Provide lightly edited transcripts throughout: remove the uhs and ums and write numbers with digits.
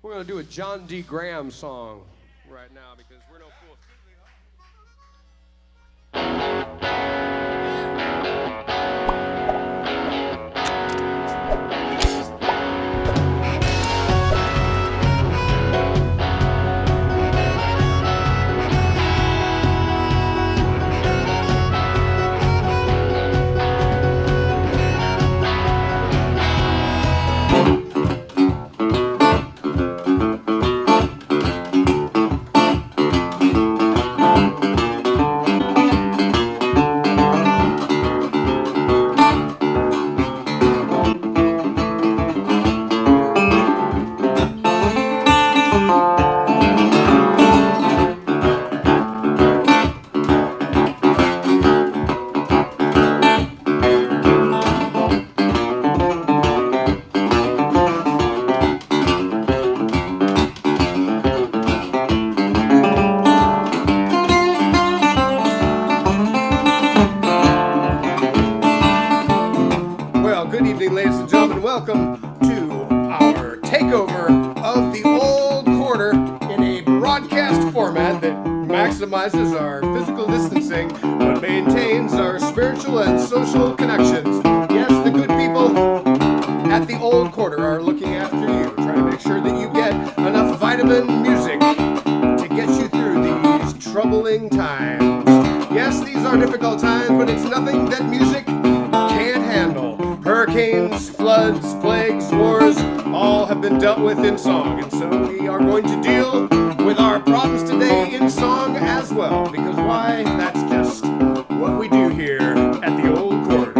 We're going to do a John D. Graham song right now because we're no fools. Welcome to our takeover of the Old Quarter in a broadcast format that maximizes our physical distancing but maintains our spiritual and social connections. Yes, the good people at the Old Quarter are looking after you, trying to make sure that you get enough vitamin music to get you through these troubling times. Yes, these are difficult times, but it's nothing that music can't handle. Hurricanes, floods, plagues, wars, all have been dealt with in song. And so we are going to deal with our problems today in song as well. Because why? That's just what we do here at the Old Quarter.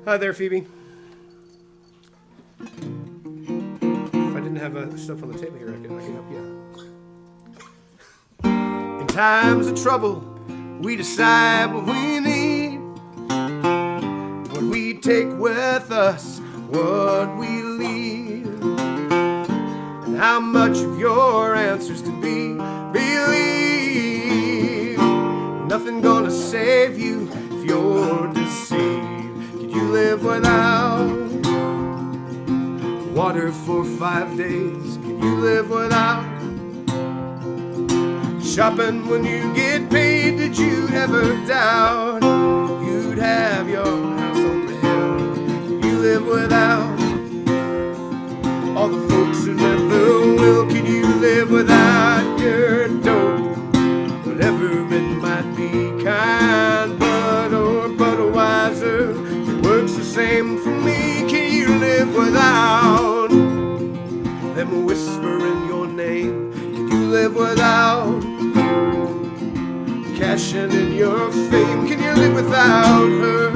Hi there, Phoebe. If I didn't have stuff on the table here, I could help you. In times of trouble, we decide what we need, what we take with us, what we leave, and how much of your answers can be believed. Nothing gonna save you if you're deceived. You live without water for 5 days? Can you live without shopping when you get paid? Did you ever doubt you'd have your house on the hill? Can you live without all the folks who never will? Can you live without your dope? Whatever it might be, kind bud or Budweiser, works the same for me. Can you live without them whispering your name? Can you live without cashing in your fame? Can you live without her?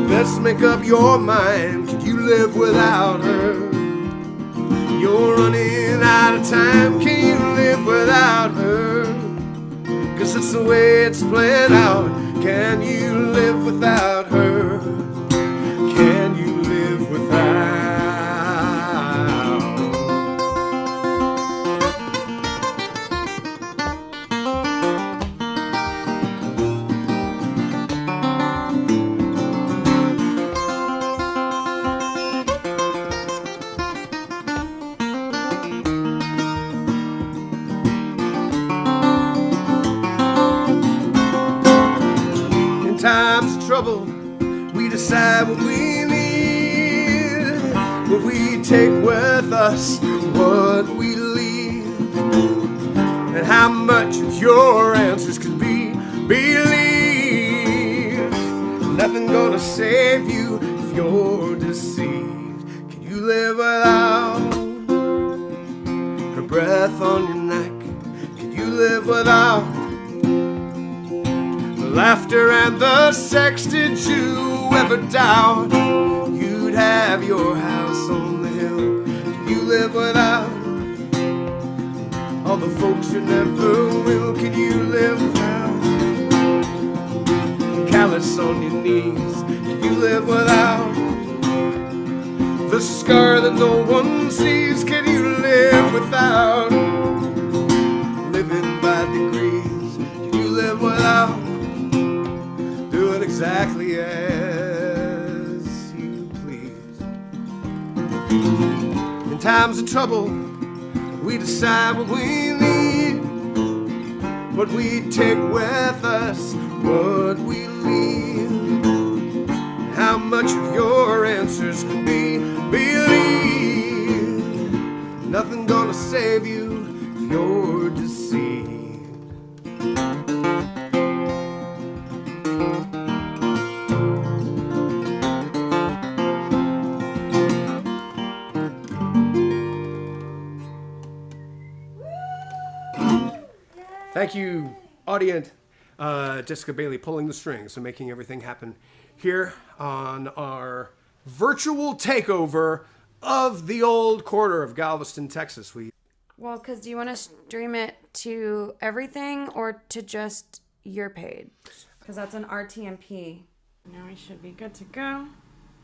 Let's make up your mind. Can you live without her? You're running out of time. Can you live without her? 'Cause that's the way it's playing out. Can you live without her? Can you live without? Times of trouble, we decide what we need, what we take with us, what we leave, and how much of your answers can be believed. you're deceived? Can you live without her breath on your neck? Can you live without the laughter and the sex? Did you ever doubt you'd have your house on the hill? Can you live without all the folks you never will? Can you live without callous on your knees? Can you live without the scar that no one sees? Can you live without living by degrees? Can you live without doing exactly as you please? In times of trouble, we decide what we need, what we take with us, what we leave. How much of your answers can be believed? Nothing gonna save you if you're deceived. Thank you, audience. Jeska Bailey pulling the strings and making everything happen here on our virtual takeover of the old quarter of Galveston, Texas. Well, because do you want to stream it to everything or to just your page? Because that's an RTMP. Now we should be good to go.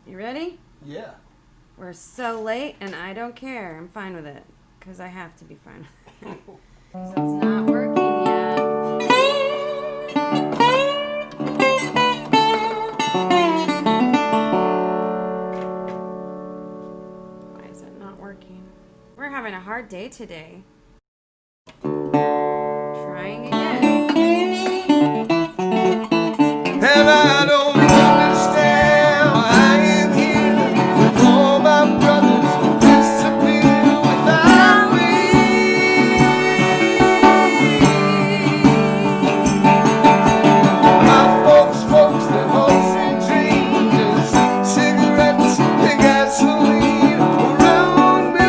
You ready? Yeah. We're so late and I don't care. I'm fine with it. Because I have to be fine with it. Because it's not working yet. Why is it not working? We're having a hard day today. Trying again. And I don't understand why I am here with all my brothers who disappear without me. My folks, their hopes and dreams, just cigarettes and gasoline around me.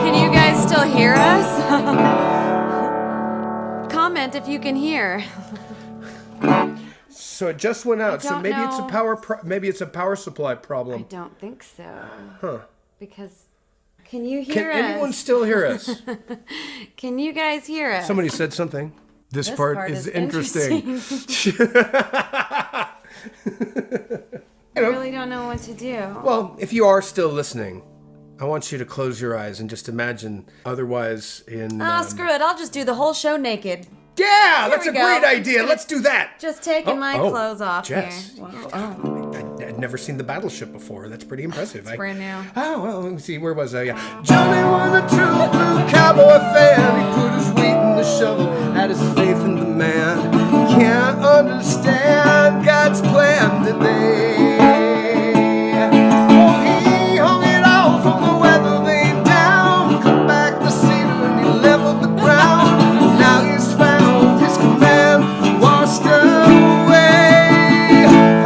Can you guys still hear us? Comment if you can hear. So it just went out. So don't maybe it's a know. maybe it's a power supply I problem. don't think so. Huh. Because, can you Can hear us? anyone still hear us? Can you guys hear us? Somebody said something. This part is interesting. I really don't know what to do. Well, if you are still listening, I want you to close your eyes and just imagine otherwise in... Screw it. I'll just do the whole show naked. Yeah, that's a we go. great idea. Let's do that. Just taking my clothes off Jess. here. Whoa. I'd never seen the battleship before. That's pretty impressive. It's brand new. Oh, well, let me see. Where was I? Yeah. Johnny was a true blue cowboy fan. He put his weight in the shovel, had his faith in the man. Can't understand God's plan today. Oh, he hung it all from the weather vane down. Cut back the cedar and he leveled the ground. Now he's found his command washed away.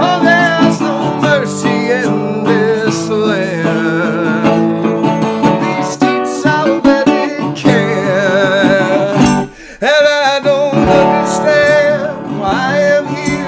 Oh, there's no mercy in this land. These streets already care, and I don't understand why I'm here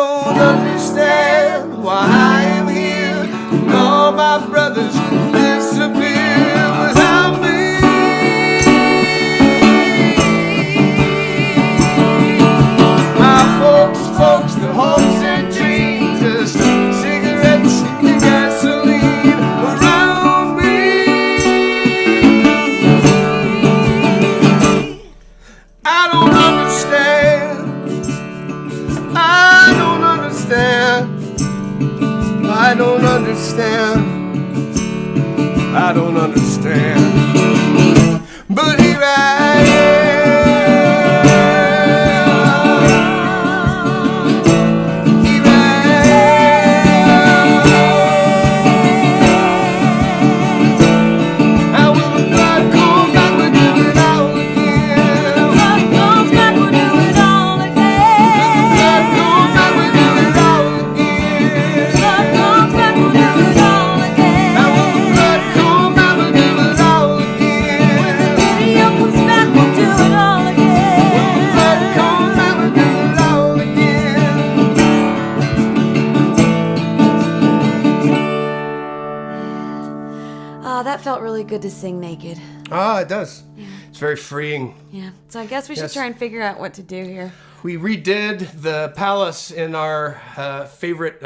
don't understand why I am here and all my brothers disappear without me. My folks, their hopes and dreams, just cigarettes and gasoline around me. I don't understand. I don't understand. I don't understand. I don't understand. But here I am. Here I am. How will the blood come back? We'll do it all again. Blood comes back, we'll do it all again. Blood comes back, we'll do it all again. Blood comes back, we'll do it all again. How will the blood come back? We'll do it all again. Video comes back, we'll do it all again. Blood comes back, we'll do it all again. Oh, that felt really good to sing naked. Ah, it does. It's very freeing. Yeah. So I guess we should Yes. try and figure out what to do here. We redid the palace in our favorite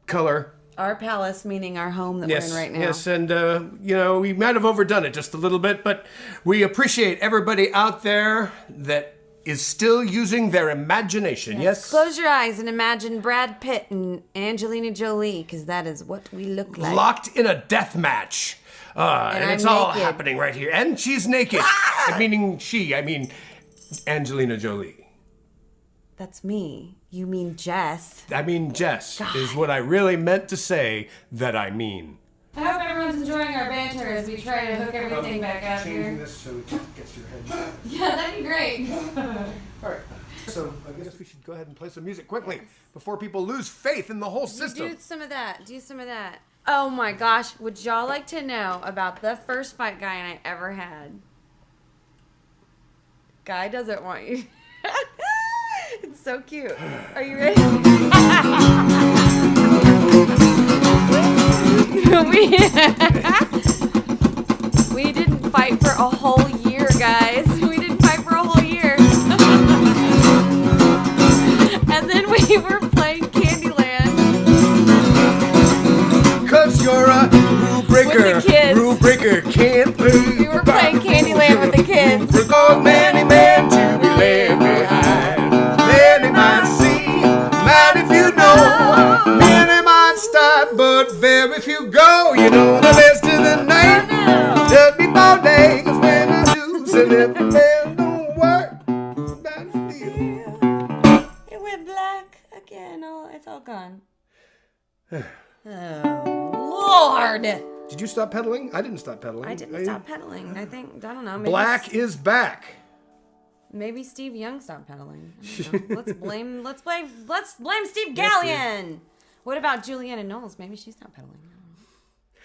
color. Our palace, meaning our home that Yes, we're in right now. yes, and we might have overdone it just a little bit, but we appreciate everybody out there that is still using their imagination. Yes. Close your eyes and imagine Brad Pitt and Angelina Jolie, because that is what we look like. Locked in a death match. And I'm it's all naked. happening right here. And she's naked. I mean Angelina Jolie. That's me. You mean Jess. I mean Jess is what I really meant to say that I mean. I hope everyone's enjoying our banter as we try to hook everything back out Changing here. this so it gets your head. Yeah, that'd be great. All right. So I guess we should go ahead and play some music quickly before people lose faith in the whole system. Do some of that. Do some of that. Oh my gosh. Would y'all like to know about the first fight Guy and I ever had? Guy doesn't want you. It's so cute. Are you ready? We didn't fight for a whole year, guys. We didn't fight for a whole year. And then we were playing Candyland. Cause you're a rule breaker. With the kids. Rule breaker can't lose. We were playing Candyland with the kids. For those many men to be left behind. Many might see, might if you know. Many might start, but very few go. You know the best of the night. Just before day, cause when the shoes and if the bell don't work, that's still. It went black again. Oh, it's all gone. Oh, Lord. Did you stop pedaling? I didn't stop pedaling. I didn't stop pedaling. I don't know. Maybe Black is back. Maybe Steve Young stopped pedaling. I don't know. Let's blame Steve Gallion. What about Juliana Knowles? Maybe she stopped pedaling. I don't know.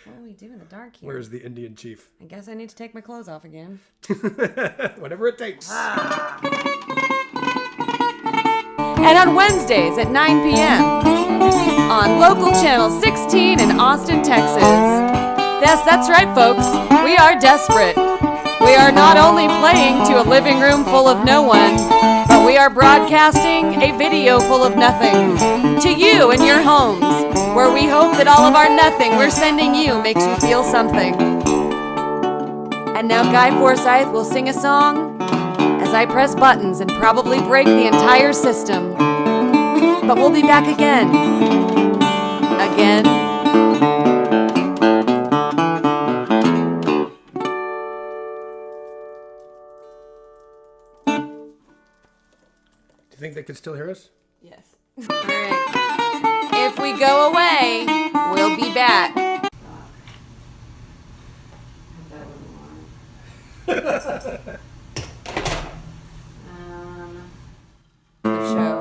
What do we do in the dark here? Where's the Indian chief? I guess I need to take my clothes off again. Whatever it takes. And on Wednesdays at 9 p.m. on local channel 16 in Austin, Texas. Yes, that's right, folks. We are desperate. We are not only playing to a living room full of no one, but we are broadcasting a video full of nothing to you in your homes, where we hope that all of our nothing we're sending you makes you feel something. And now Guy Forsyth will sing a song as I press buttons and probably break the entire system. But we'll be back again. Again. Do you think they could still hear us? Yes. All right. If we go away, we'll be back. The show.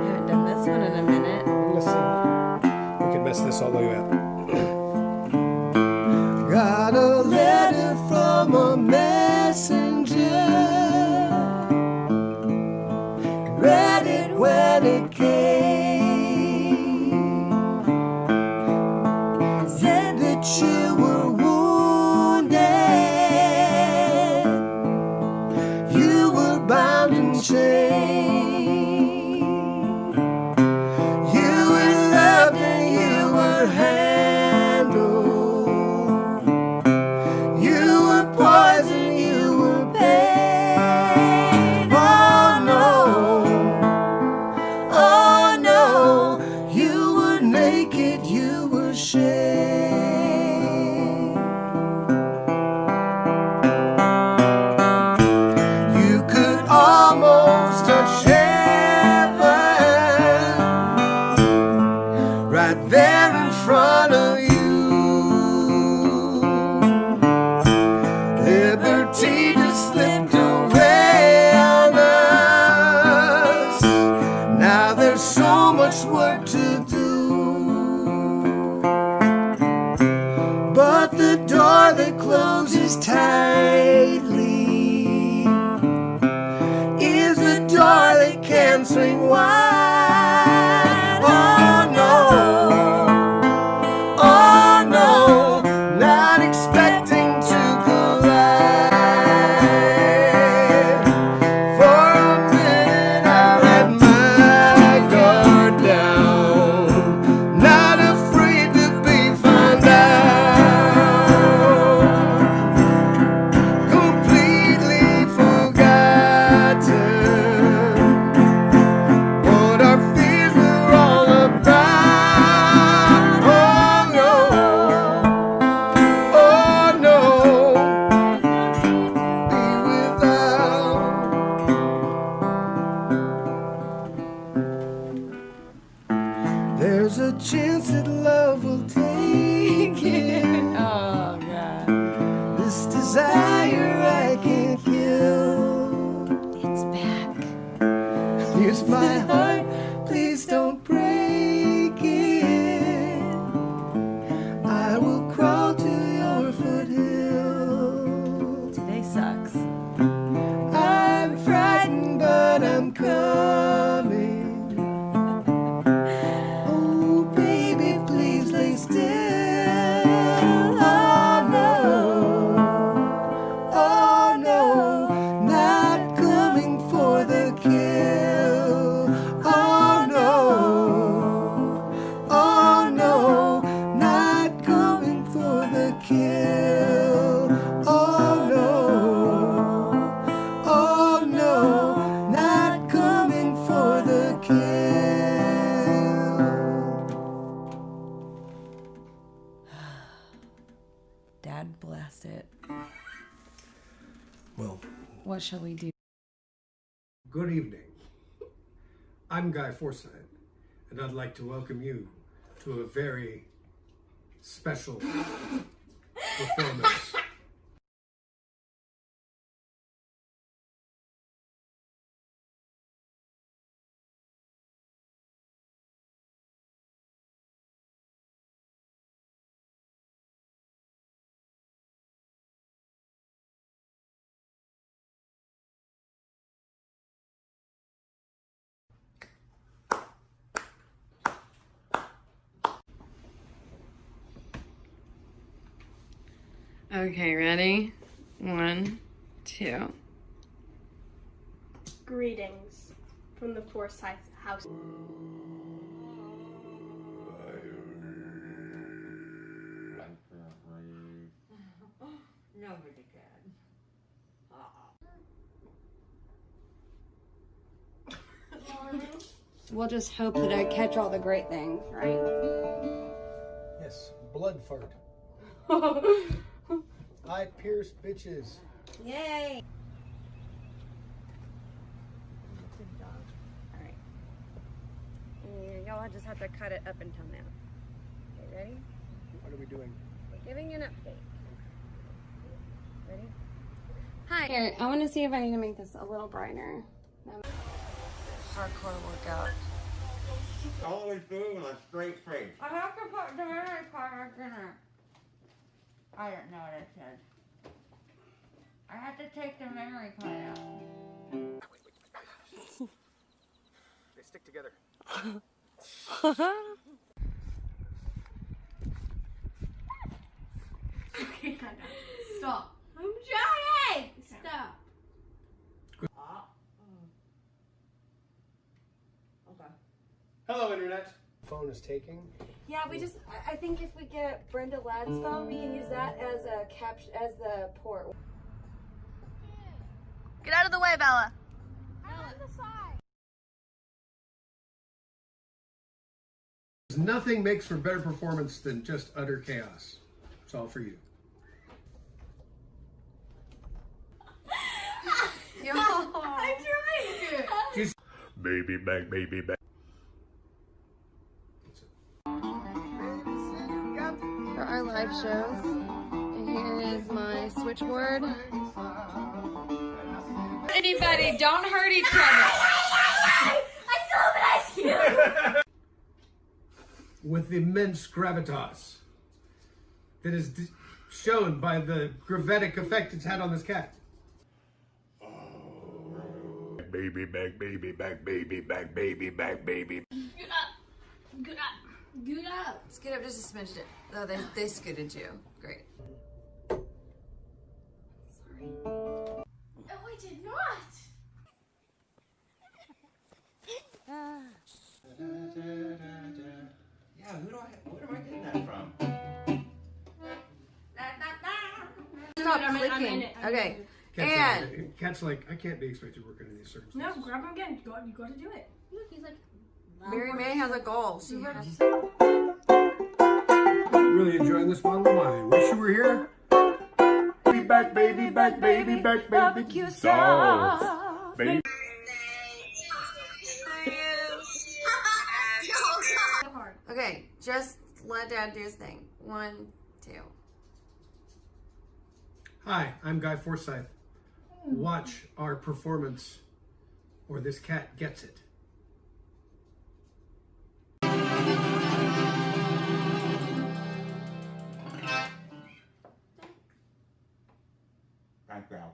Haven't done this one in a minute. Let's see. We can mess this all the way up. Got a letter from desire I can't kill. It's back. Here's my heart, please don't break it. I will crawl to your foothill. Today sucks. I'm frightened, but I'm coming. Oh, baby, please lay still. Oh, no, not coming for the kill. Oh, no, not coming for the kill. Oh, no, not coming for the kill. Dad, blast it. Well, What shall we do? good evening. I'm Guy Forsyth, and I'd like to welcome you to a very special performance. Okay, ready? 1, 2. Greetings from the Forsyth house. Nobody can. We'll just hope that I catch all the great things, right? Yes, blood fart. Eye pierce bitches. Yay! Alright. Y'all just have to cut it up until now. Okay, ready? What are we doing? We're giving you an update. Ready? Hi. Here, I want to see if I need to make this a little brighter. Hardcore workout. Always do it with a straight face. I have to put the memory card in it. I don't know what I said. I have to take the memory card out. They stick together. Okay, stop. I'm trying! Stop. Hello, Internet. Phone is taking. Yeah, I think if we get Brenda Ladd's phone, we can use that as a as the port. Get out of the way, Bella. I'm on the side. Nothing makes for better performance than just utter chaos. It's all for you. Yo. I'm trying. Just baby back, baby back. For our live shows, and here is my switchboard. Anybody, don't hurt each other. I still have an ice cube. With immense gravitas that is shown by the gravitic effect it's had on this cat. Baby back, baby back, baby back, baby back, baby. Get up. Get up. Get up. Scoot up just a smidge. Oh, they scooted you. Great. Sorry. Oh, I did not. Yeah, where am I getting that from? Stop I'm in clicking. it. Okay. Cat's like, I can't be expected to work under these circumstances. No, grab him again. You got to do it. Look, he's like. Mary May has a goal. She has. Really enjoying this one. I wish you were here. Baby back, baby back, baby back, baby. Sauce. Baby. Okay, just let Dad do his thing. 1, 2. Hi, I'm Guy Forsyth. Watch our performance, or this cat gets it. Background.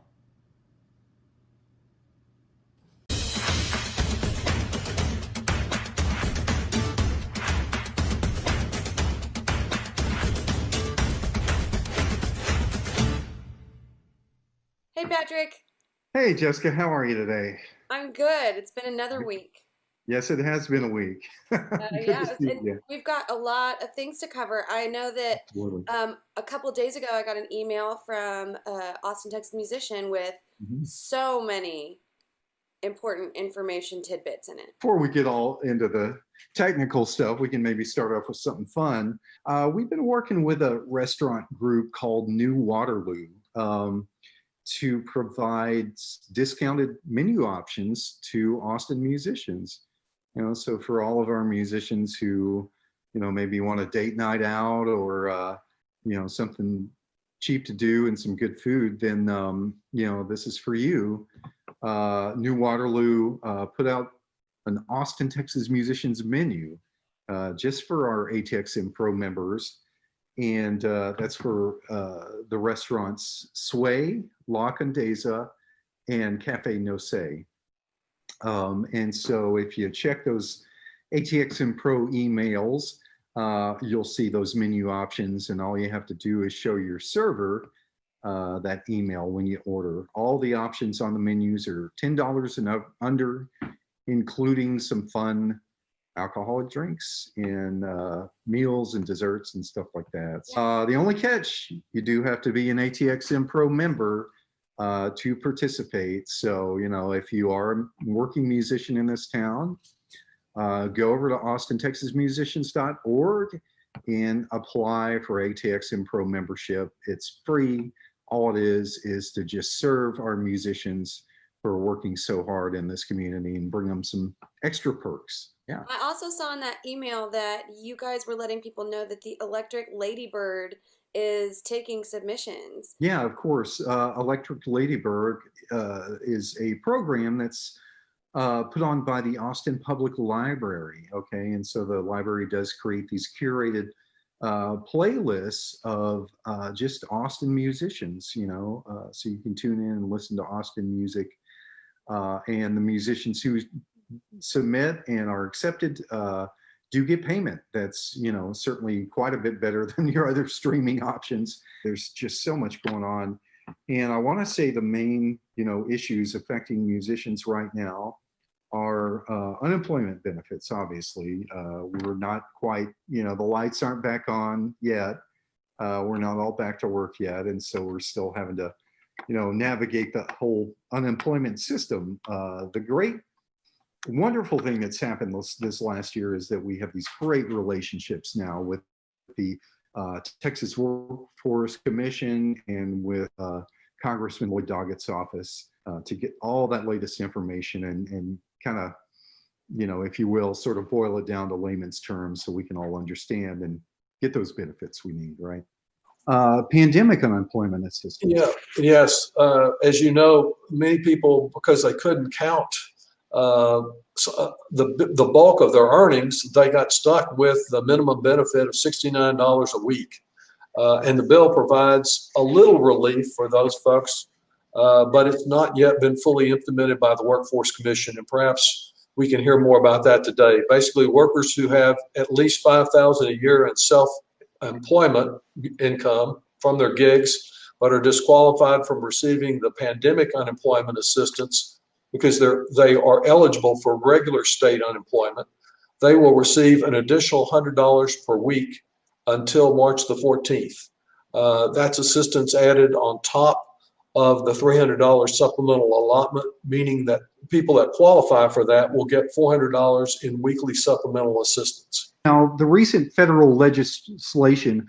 Hey, Patrick. Hey, Jessica, how are you today? I'm good. It's been another week. Yes, it has been a week. Good Yeah, to see and you. we've got a lot of things to cover. I know that Absolutely. a couple days ago I got an email from Austin, Texas musician with Mhm. so many important information tidbits in it. Before we get all into the technical stuff, we can maybe start off with something fun. We've been working with a restaurant group called New Waterloo to provide discounted menu options to Austin musicians. So for all of our musicians who, maybe want a date night out or, something cheap to do and some good food, then, this is for you. New Waterloo put out an Austin, Texas musicians menu just for our ATXM Pro members. And that's for the restaurants Sway, La Condesa, and Cafe No Say. And so if you check those ATXM Pro emails, you'll see those menu options, and all you have to do is show your server that email when you order. All the options on the menus are $10 and under, including some fun alcoholic drinks and meals and desserts and stuff like that. The only catch, you do have to be an ATXM Pro member to participate. So, if you are a working musician in this town, go over to austintexasmusicians.org and apply for ATXM Pro membership. It's free. All it is to just serve our musicians who are working so hard in this community and bring them some extra perks. Yeah. I also saw in that email that you guys were letting people know that the Electric Ladybird is taking submissions. Yeah, of course. Electric Ladybird is a program that's put on by the Austin Public Library. Okay, and so the library does create these curated playlists of just Austin musicians, so you can tune in and listen to Austin music. And the musicians who submit and are accepted do get payment. That's, certainly quite a bit better than your other streaming options. There's just so much going on. And I want to say the main, issues affecting musicians right now are unemployment benefits, obviously. We're not quite, the lights aren't back on yet. We're not all back to work yet. And so we're still having to, navigate the whole unemployment system. The great, wonderful thing that's happened this last year is that we have these great relationships now with the Texas Workforce Commission and with Congressman Lloyd Doggett's office to get all that latest information and kind of, if you will, sort of boil it down to layman's terms so we can all understand and get those benefits we need, right? Pandemic unemployment assistance. Yeah, yes. As you know, many people, because they couldn't count the bulk of their earnings, they got stuck with the minimum benefit of $69 a week. And the bill provides a little relief for those folks, but it's not yet been fully implemented by the Workforce Commission. And perhaps we can hear more about that today. Basically, workers who have at least $5,000 a year in self-employment income from their gigs, but are disqualified from receiving the pandemic unemployment assistance because they are eligible for regular state unemployment, they will receive an additional $100 per week until March the 14th. That's assistance added on top of the $300 supplemental allotment, meaning that people that qualify for that will get $400 in weekly supplemental assistance. Now, the recent federal legislation,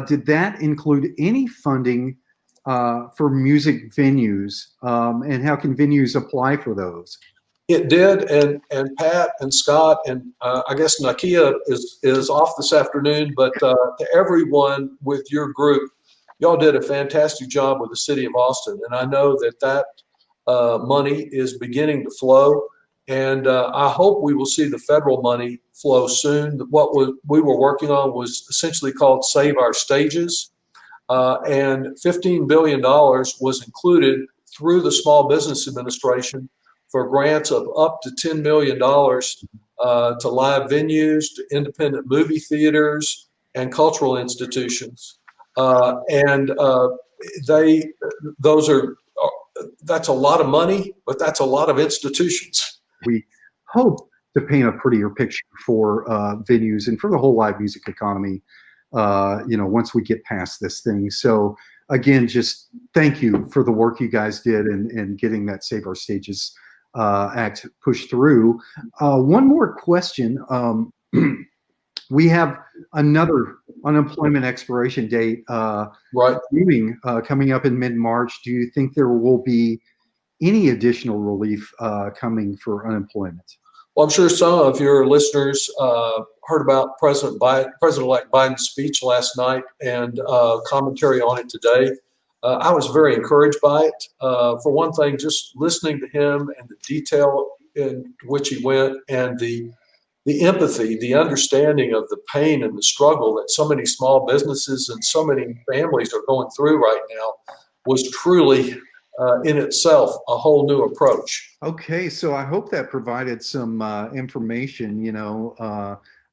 did that include any funding for music venues, and how can venues apply for those? It did, and Pat and Scott and I guess Nakia is off this afternoon, but to everyone with your group, y'all did a fantastic job with the city of Austin. And I know that money is beginning to flow. And I hope we will see the federal money flow soon. What we were working on was essentially called Save Our Stages. And $15 billion was included through the Small Business Administration for grants of up to $10 million to live venues, to independent movie theaters, and cultural institutions. That's a lot of money, but that's a lot of institutions. We hope to paint a prettier picture for venues and for the whole live music economy, once we get past this thing. So again, just thank you for the work you guys did in getting that Save Our Stages Act pushed through. One more question. We have another unemployment expiration date coming up in mid-March. Do you think there will be any additional relief coming for unemployment? Well, I'm sure some of your listeners heard about President-elect Biden's speech last night and commentary on it today. I was very encouraged by it. For one thing, just listening to him and the detail in which he went, and the empathy, the understanding of the pain and the struggle that so many small businesses and so many families are going through right now, was truly in itself a whole new approach. Okay, so I hope that provided some information.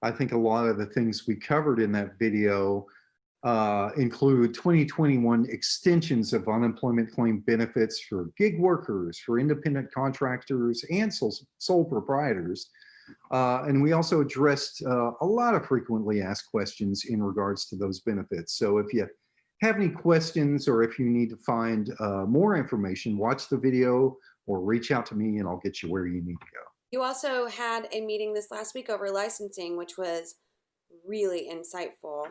I think a lot of the things we covered in that video include 2021 extensions of unemployment claim benefits for gig workers, for independent contractors, and sole proprietors. And we also addressed a lot of frequently asked questions in regards to those benefits. So if you have any questions, or if you need to find more information, watch the video or reach out to me and I'll get you where you need to go. You also had a meeting this last week over licensing, which was really insightful.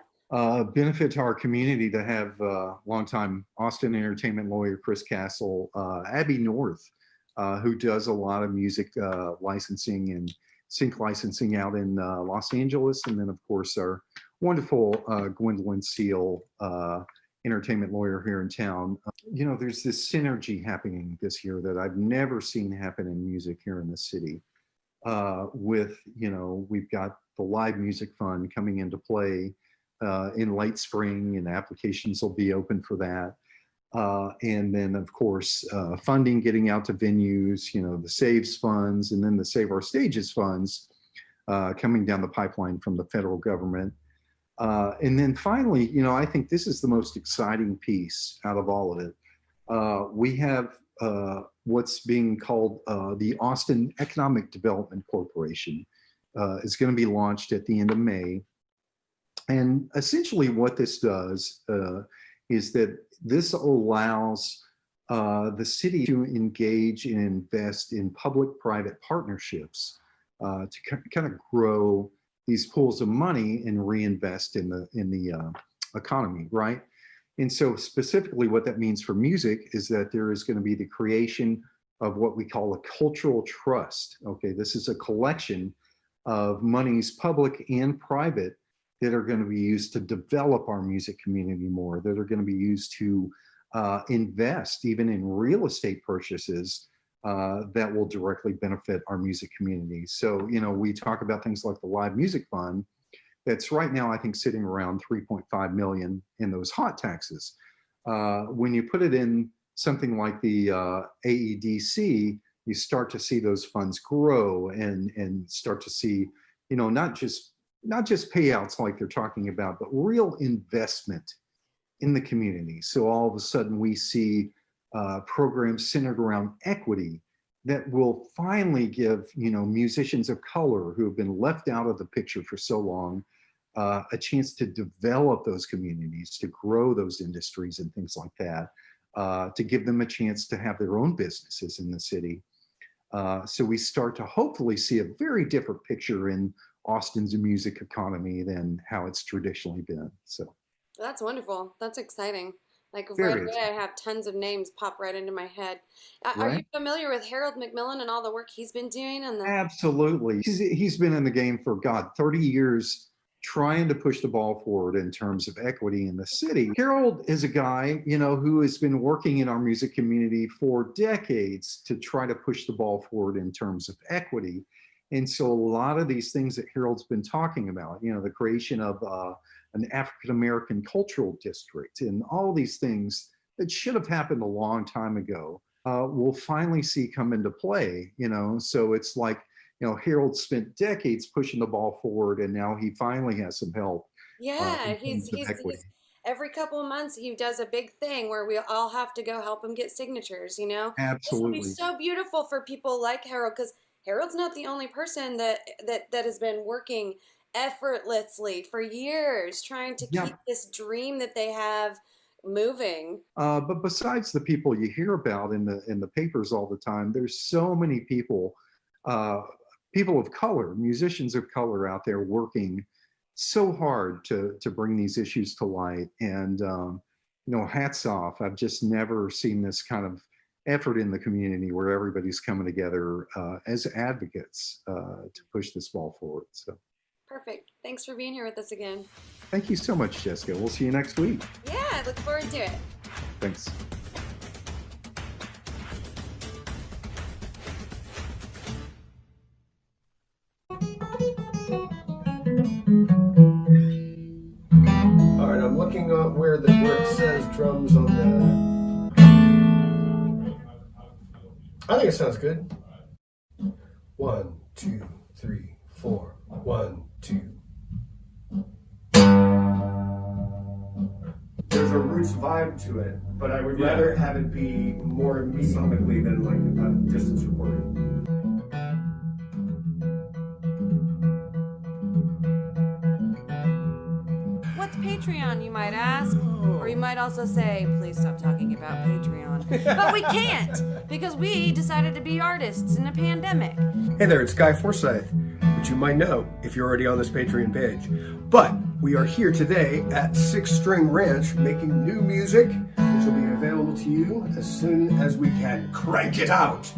Benefit to our community to have longtime Austin entertainment lawyer Chris Castle, Abby North, who does a lot of music licensing and sync licensing out in Los Angeles, and then of course our wonderful Gwendolyn Seal, entertainment lawyer here in town. There's this synergy happening this year that I've never seen happen in music here in the city. We've got the Live Music Fund coming into play in late spring, and applications will be open for that. And then of course, funding getting out to venues, the SAVES funds, and then the Save Our Stages funds coming down the pipeline from the federal government. And then finally, I think this is the most exciting piece out of all of it. We have what's being called the Austin Economic Development Corporation. Is going to be launched at the end of May. And essentially what this does is that this allows the city to engage and invest in public-private partnerships to kind of grow these pools of money and reinvest in the economy, right? And so specifically what that means for music is that there is going to be the creation of what we call a cultural trust. Okay, this is a collection of monies, public and private, that are going to be used to develop our music community more, that are going to be used to invest even in real estate purchases that will directly benefit our music community. So, we talk about things like the Live Music Fund, that's right now, I think, sitting around 3.5 million in those hot taxes. When you put it in something like the AEDC, you start to see those funds grow and start to see, not just payouts like they're talking about, but real investment in the community. So all of a sudden we see programs centered around equity that will finally give, musicians of color who have been left out of the picture for so long, a chance to develop those communities, to grow those industries and things like that, to give them a chance to have their own businesses in the city. So we start to hopefully see a very different picture in Austin's music economy than how it's traditionally been. So that's wonderful. That's exciting. Like There right it is. away, I have tons of names pop right into my head. Are Right. you familiar with Harold McMillan and all the work he's been doing? And Absolutely. He's been in the game for, God, 30 years trying to push the ball forward in terms of equity in the city. Harold is a guy, who has been working in our music community for decades to try to push the ball forward in terms of equity. And so a lot of these things that Harold's been talking about, the creation of an African-American cultural district and all these things that should have happened a long time ago, we'll finally see come into play, so it's like, Harold spent decades pushing the ball forward, and now he finally has some help. Yeah, he's every couple of months he does a big thing where we all have to go help him get signatures. Absolutely. This would be so beautiful for people like Harold, because Harold's not the only person that has been working effortlessly for years trying to keep this dream that they have moving. But besides the people you hear about in the papers all the time, there's so many people of color, musicians of color out there working so hard to bring these issues to light. And, hats off. I've just never seen this kind of effort in the community where everybody's coming together as advocates to push this ball forward. So perfect. Thanks for being here with us again. Thank you so much, Jessica. We'll see you next week. Yeah, I look forward to it. Thanks. I'm looking up where it says drums on the. I think it sounds good. 1, 2, 3, 4. 1, 2. There's a roots vibe to it, but I would rather have it be more sonically than like a distance recording. Patreon, you might ask, or you might also say, please stop talking about Patreon. But we can't, because we decided to be artists in a pandemic. Hey there, it's Guy Forsyth, which you might know if you're already on this Patreon page. But we are here today at 6 String Ranch making new music, which will be available to you as soon as we can crank it out.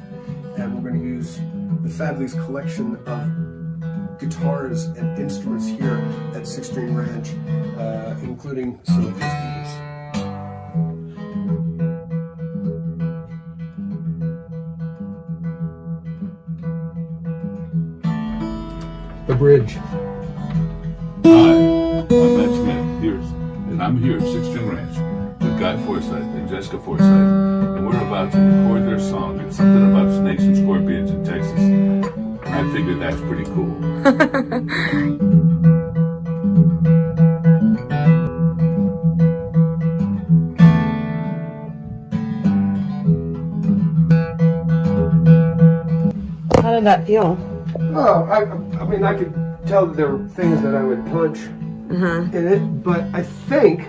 And we're going to use the fabulous collection of guitars and instruments here at 6 String Ranch, including some of these pieces. The bridge. Hi, I'm Matt Smith, and I'm here at 6 String Ranch with Guy Forsyth and Jeska Forsyth, and we're about to record their song. It's something about snakes and scorpions in Texas. I figured that's pretty cool. How did that feel? Oh, I mean, I could tell that there were things that I would punch in it, but I think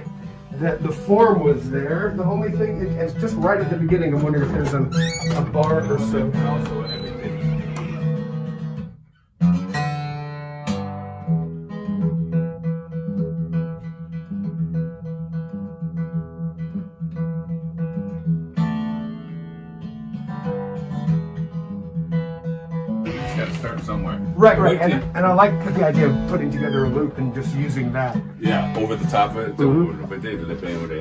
that the form was there. The only thing, it's just right at the beginning. I'm wondering if there's a bar or so. Also, everything. Got to start somewhere. Right. And I like the idea of putting together a loop and just using that. Yeah, over the top of it.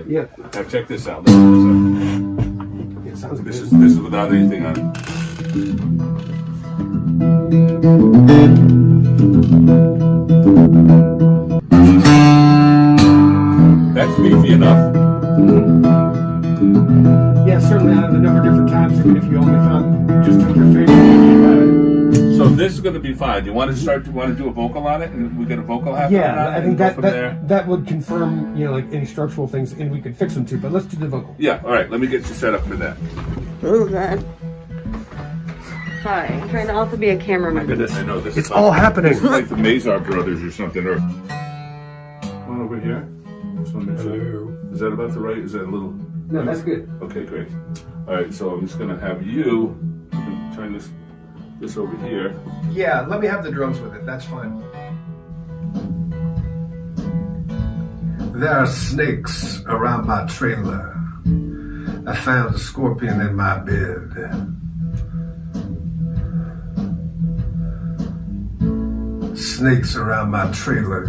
Yeah. Now check this out. It sounds This good. is without anything on it. That's beefy enough. Yeah, certainly out of the number of different times, even if you only found just took your favorite and had it. So this is going to be fine. You want to do a vocal on it, and we get a vocal happen on it? Yeah, I think and go from there? that would confirm, like any structural things, and we could fix them too. But let's do the vocal. Yeah, all right. Let me get you set up for that. Oh, God. Sorry, I'm trying to also be a cameraman. Goodness, I know this. it's all happening. This is like the Mazar brothers or something. Or one over here. Just want to make sure. Is that about the right? Is that a little? No, that's good. Okay, great. All right, so I'm just going to have you turn this over here. Yeah, let me have the drums with it. That's fine. There are snakes around my trailer. I found a scorpion in my bed. Snakes around my trailer.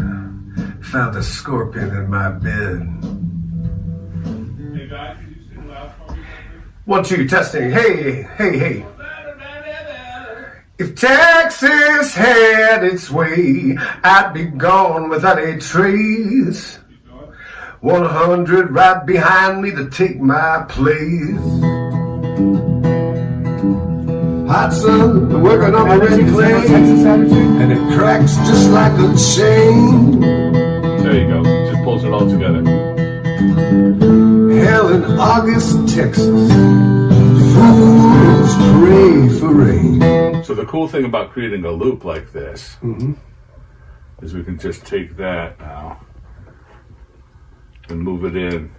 Found a scorpion in my bed. Hey guys, can you sing loud for me? 1, 2, testing. Hey, hey, hey. If Texas had its way, I'd be gone without a trace. 100 right behind me to take my place. Hot sun, working on my red clay, and it cracks just like a chain. There you go. Just pulls it all together. Hell in August, Texas. Fools pray for rain. So the cool thing about creating a loop like this is we can just take that now and move it in.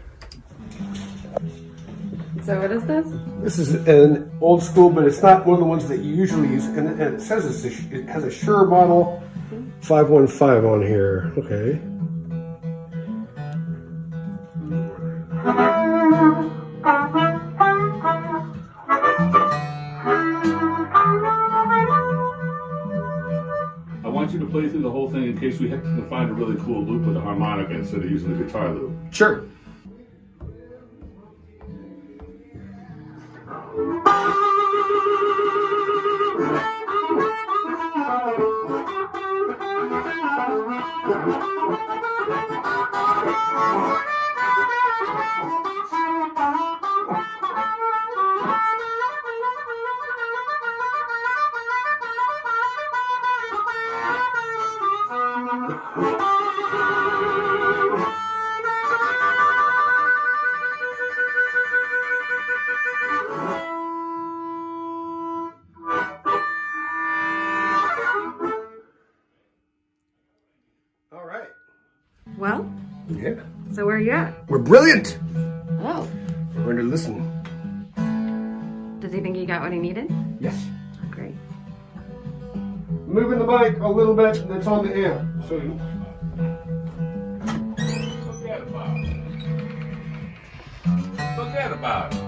So what is this? This is an old school, but it's not one of the ones that you usually use. And it says it has a Shure model 515 on here. Okay. I want you to play through the whole thing in case we can find a really cool loop with a harmonica instead of using the guitar loop. Sure. All right. Well, Yeah. so where are you at? We're brilliant. Oh. We're going to listen. Does he think he got what he needed? Yes. Great. Moving the mic a little bit. That's on the amp. So you... Forget about it.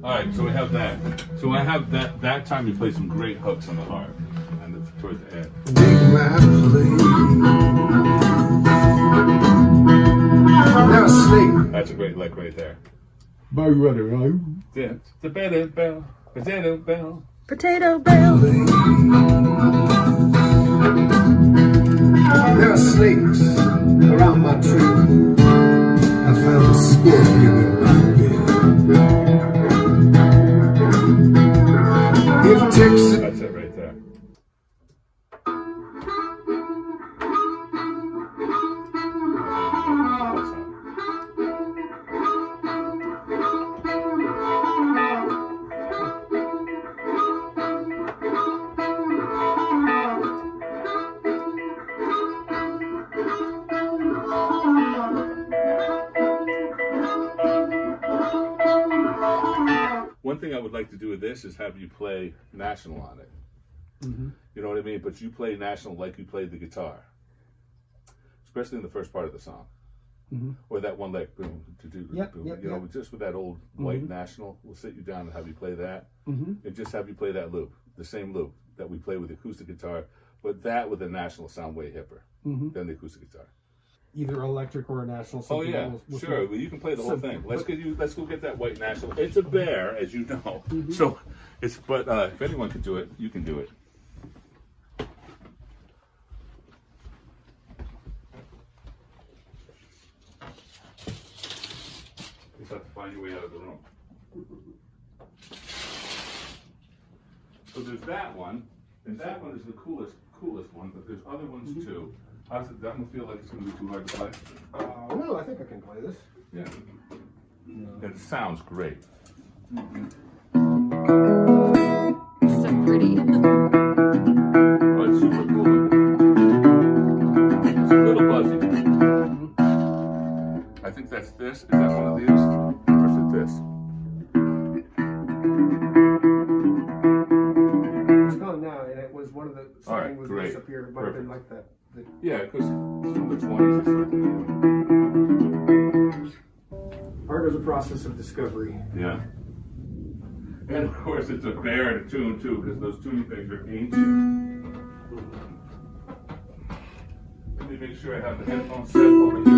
All right, so we have that. So I have that time you play some great hooks on the harp and towards the end. Now sleep. That's a great lick right there. By runner, Yeah, the potato bell, potato bell. Potato bell. There are snakes around my tree. I found a scorpion in my bed. If Texas. That's it right there. One thing I would like to do with this is have you play national on it. You know what I mean? But you play national like you played the guitar, especially in the first part of the song, or that one lick, boom, to do, you know, just with that old white national. We'll sit you down and have you play that, and just have you play that loop, the same loop that we play with the acoustic guitar, but that with the national sound way hipper than the acoustic guitar. either electric or a national. Oh yeah, sure. Well, you can play the whole thing. Let's go get that white national. It's a bear, as you know. So it's if anyone can do it, you can do it. You just have to find your way out of the room. So there's that one, and that one is the coolest one. But there's other ones too. How's it? That one feel like it's going to be too hard to play? No, I think I can play this. Yeah. It sounds great. So pretty. Oh, it's super cool. It's a little buzzy. I think that's this. Is that one of these? Or is it this? It's gone now, and it was one of the something was great. disappeared. It might have been like that. Yeah, because it's from the 20s or something. Art is a process of discovery. Yeah. And of course, it's a bear and a tune too, because those tuning things are ancient. make sure I have the headphone set over here for you.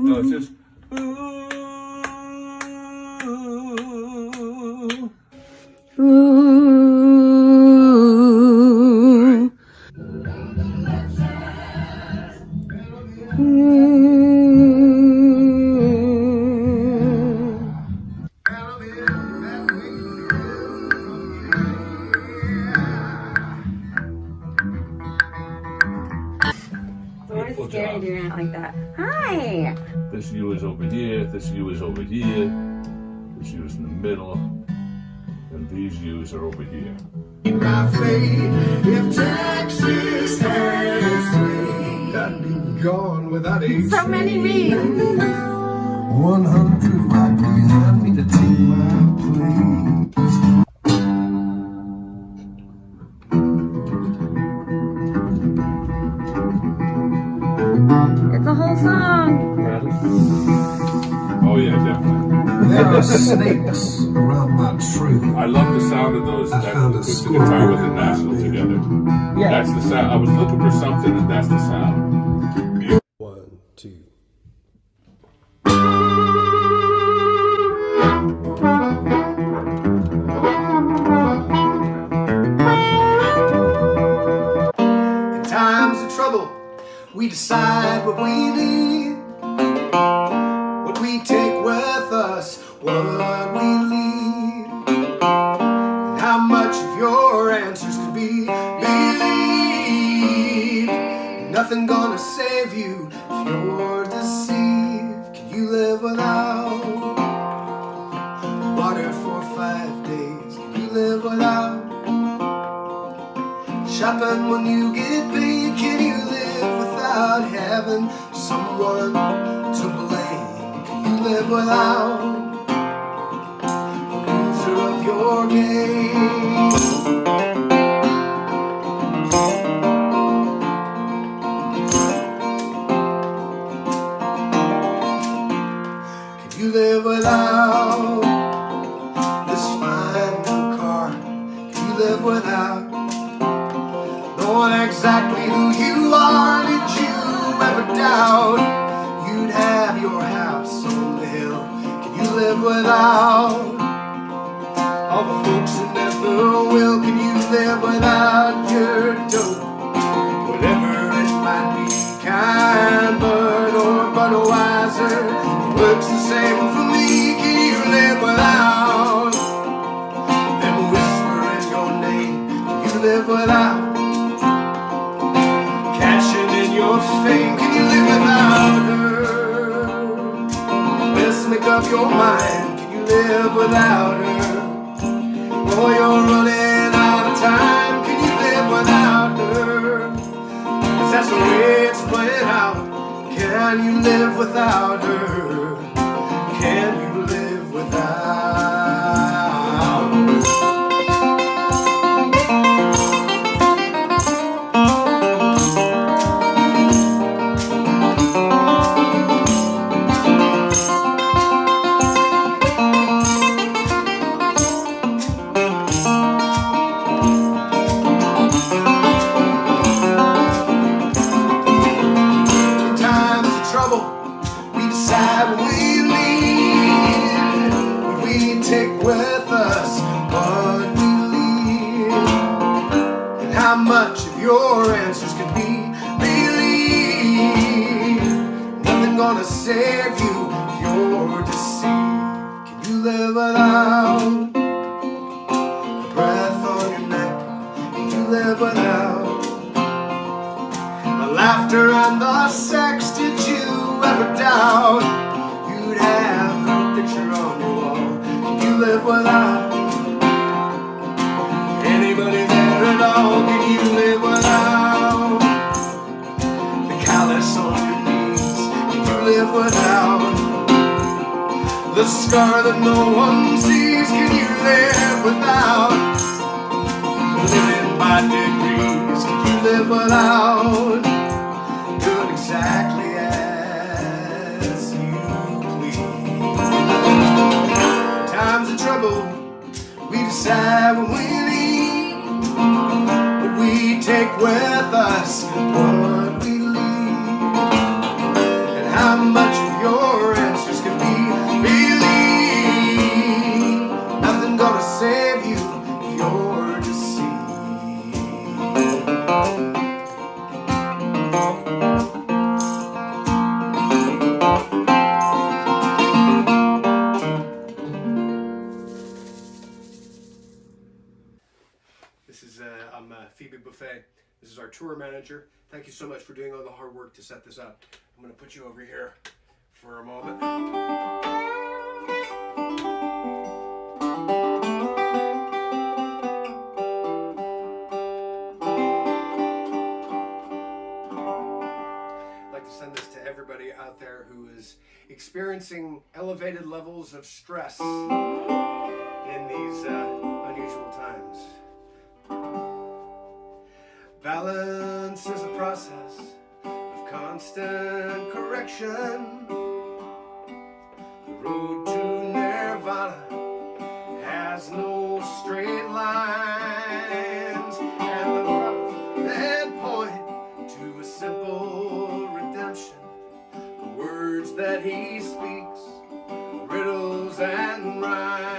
No, it's just It's scary doing it like that. Hi. this U is over here, this U is over here, this U is in the middle, and these U's are over here. If Texas had its way, I'd be gone without a So many me. 100 right behind me to take my place. It's a whole song. Oh yeah, definitely. There are snakes around my tree. I love the sound of those. I That found a acoustic squirrel guitar with the in my national bin. together. Yeah. That's the sound. I was looking for something, and that's the sound. 1, 2. In times of trouble, we decide what we need, what we take with us, what we leave, and how much of your answers could be believed. Nothing gonna save you if you're deceived. Can you live without water for 5 days? Can you live without shopping when you get paid? Can you live without having someone to blame? Can you live without the loser of your game? Can you live without this fine new car? Can you live without knowing exactly who you are? Did you ever doubt you'd have your house on the hill? Can you live without all the folks who never will? Can you live without your dope? Whatever it might be, kind bird or Budweiser, works the same for me. Can you live without them whispering your name? Can you live without cashing in your fame? Can you live without her? Let's make up your mind. Can you live without her? Oh, you're running out of time. Can you live without her? 'Cause that's the way it's playing out. Can you live without her? Can you live without? In times of trouble, we decide when we leave, what we take with us, what we leave, and how much of your answers can be believed. Nothing gonna save you if you're deceived. Can you live without the breath on your neck? Can you live without the laughter and the sex? Did you ever doubt you'd have her picture on your wall? Can you live without live without the scar that no one sees? Can you live without living by degrees? Can you live without doing exactly as you please? Times of trouble, we decide when we leave, but we take with us what we leave. And how much of your answers can be believed? Nothing gonna save you if you're deceived. I'm Phoebe Buffet. This is our tour manager. Thank you so much for doing all the hard work to set this up. I'm going to put you over here for a moment. I'd like to send this to everybody out there who is experiencing elevated levels of stress in these unusual times. Balance is a process of constant correction. The road to nirvana has no straight lines, and the prophets that point to a simple redemption. The words that he speaks, riddles and rhymes,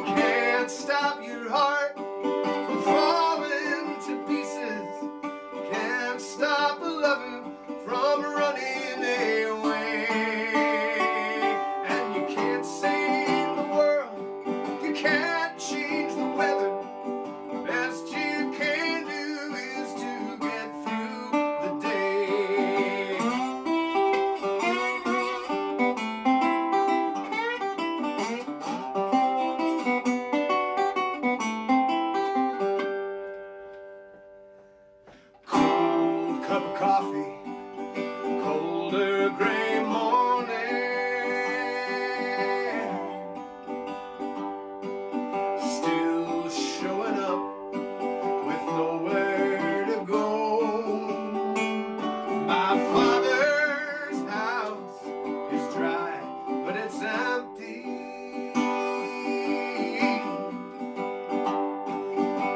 can't stop your heart from falling to pieces, can't stop a lover from running away. And you can't save the world, you can't change the weather. Best you can do is to get through the day. Cold cup of coffee, colder gray morning, still showing up with nowhere to go. My father's house is dry, but it's empty.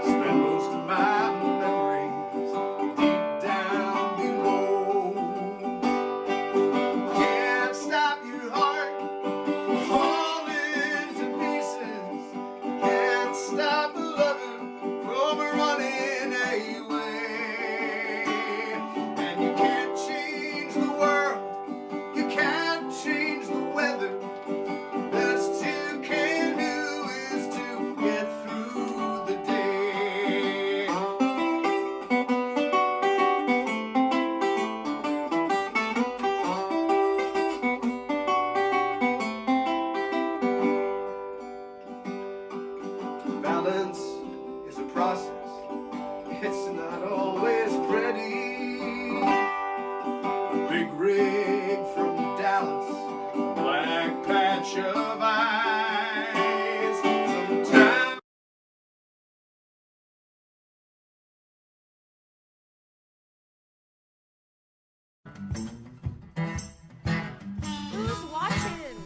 Spend most of my memories deep down below. Can't stop your heart from falling to pieces, can't stop the lover from running away. And you can't change the world, you can't change the weather. Best you can do is to get through the day. Balance is a process, it's not always pretty. A big rig from Dallas, a black patch of ice. Sometimes Who's watching?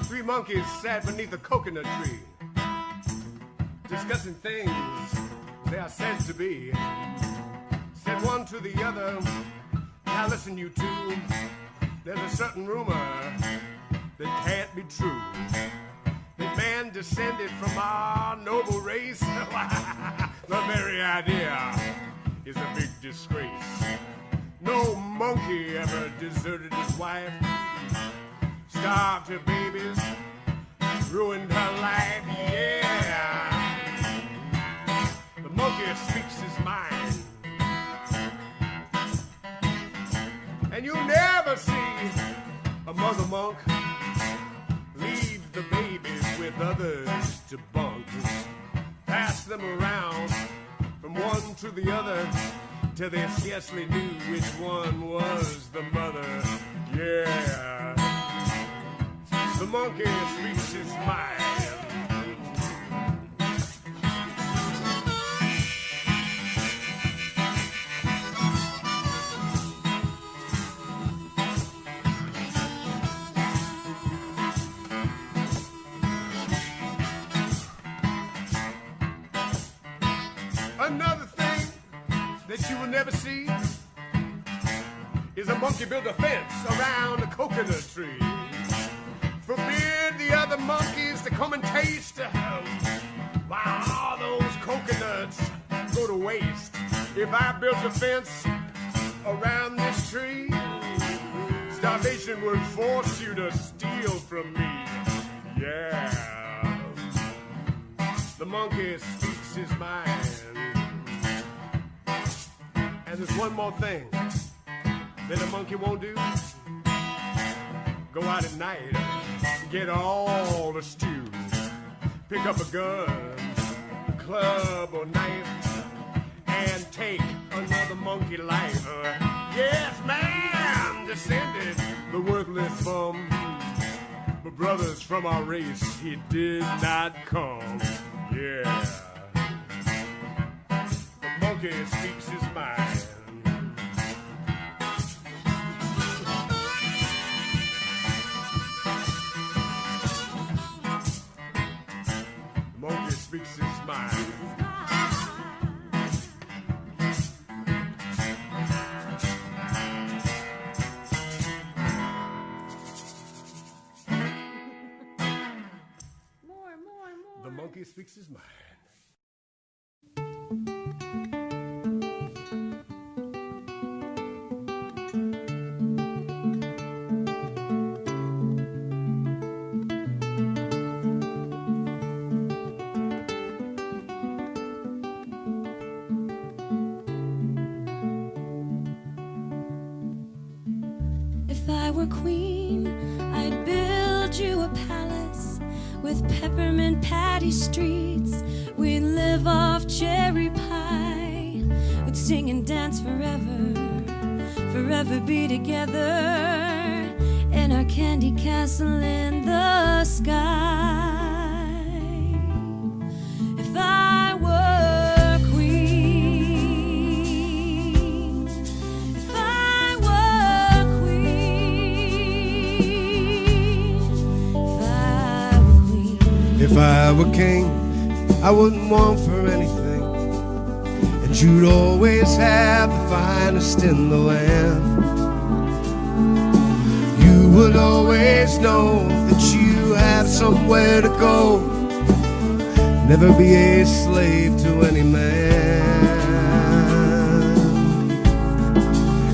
three monkeys sat beneath a coconut tree, discussing things they are said to be. Said one to the other, now listen you two, there's a certain rumor that can't be true, that man descended from our noble race. The very idea is a big disgrace. No monkey ever deserted his wife, starved her babies, ruined her life, yeah. The monkey speaks his mind, and you'll never see a mother monk leave the babies with others to bunk. Pass them around from one to the other till they scarcely knew which one was the mother. Yeah, the monkey speaks his mind. Another thing that you will never see is a monkey build a fence around a coconut tree. Forbid the other monkeys to come and taste while all those coconuts go to waste. If I built a fence around this tree, starvation would force you to steal from me. Yeah, the monkey speaks his mind. And there's one more thing that a monkey won't do. Go out at night, get all the stew, pick up a gun, club or knife, and take another monkey life. Yes, ma'am, descended the worthless bum. But brothers from our race, he did not come. Yeah, the monkey speaks his mind. Monkey speaks his mind. The monkey speaks his mind. If I were queen, I'd build you a palace with peppermint patty streets. We'd live off cherry pie. We'd sing and dance forever, forever be together in our candy castle in the sky. If I were queen, if I were queen, if I were queen. If I were king, I wouldn't want for anything, and you'd always have the finest in the land. You would always know that you have somewhere to go, never be a slave to any man.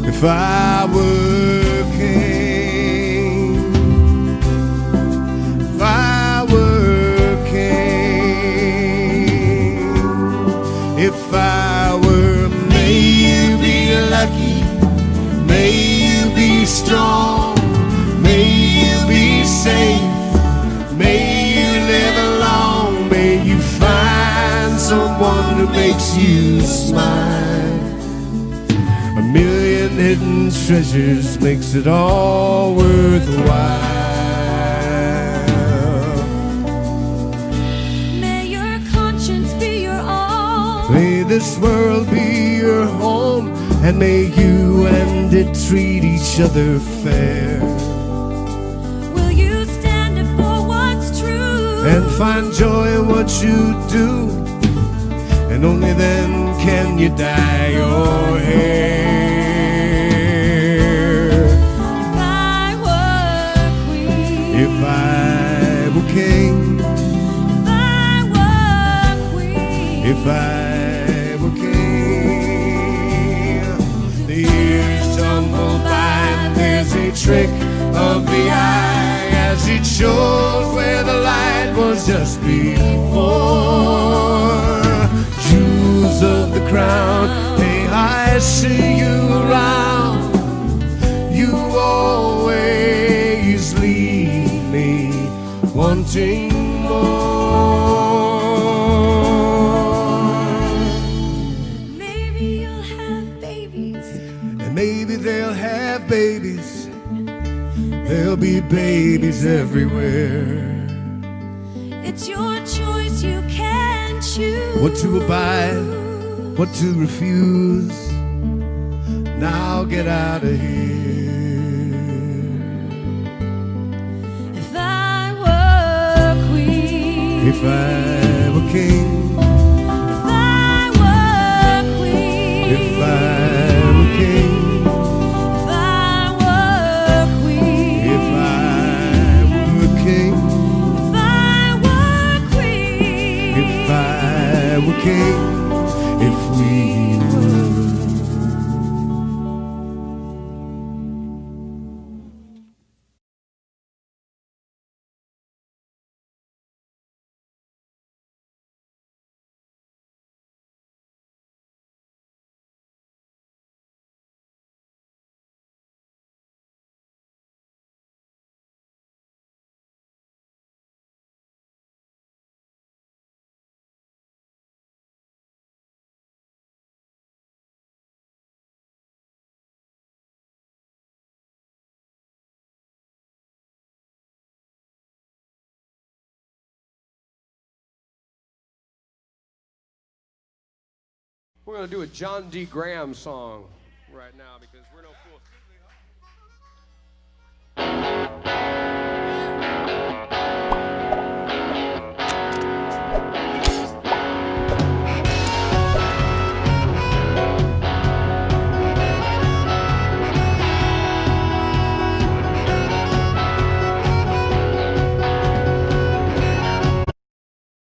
If I were king, if I were king, if I were, may you be lucky, may you be strong, may you be safe, may you live long, may you find someone who makes you smile. A million hidden treasures makes it all worthwhile. May your conscience be your all. May this world be your home, and may you and it treat each other fair. Will you stand up for what's true And find joy in what you do, and only then can you dye your hair. If I were queen, If I were king, if I were queen, if I were king, the years tumble by and there's a trick of the eye as it shows where the light was just before. Jewels of the crown, may I see you around. You always leave me wanting more. babies everywhere. It's your choice, you can choose What to abide, what to refuse. Now get out of here. If I were a queen, If I were king, if I were a queen, if I were king, if I were a queen, if I were king, if I were a queen, if I were king, if we were. We're going to do a John D. Graham song right now because we're no fools.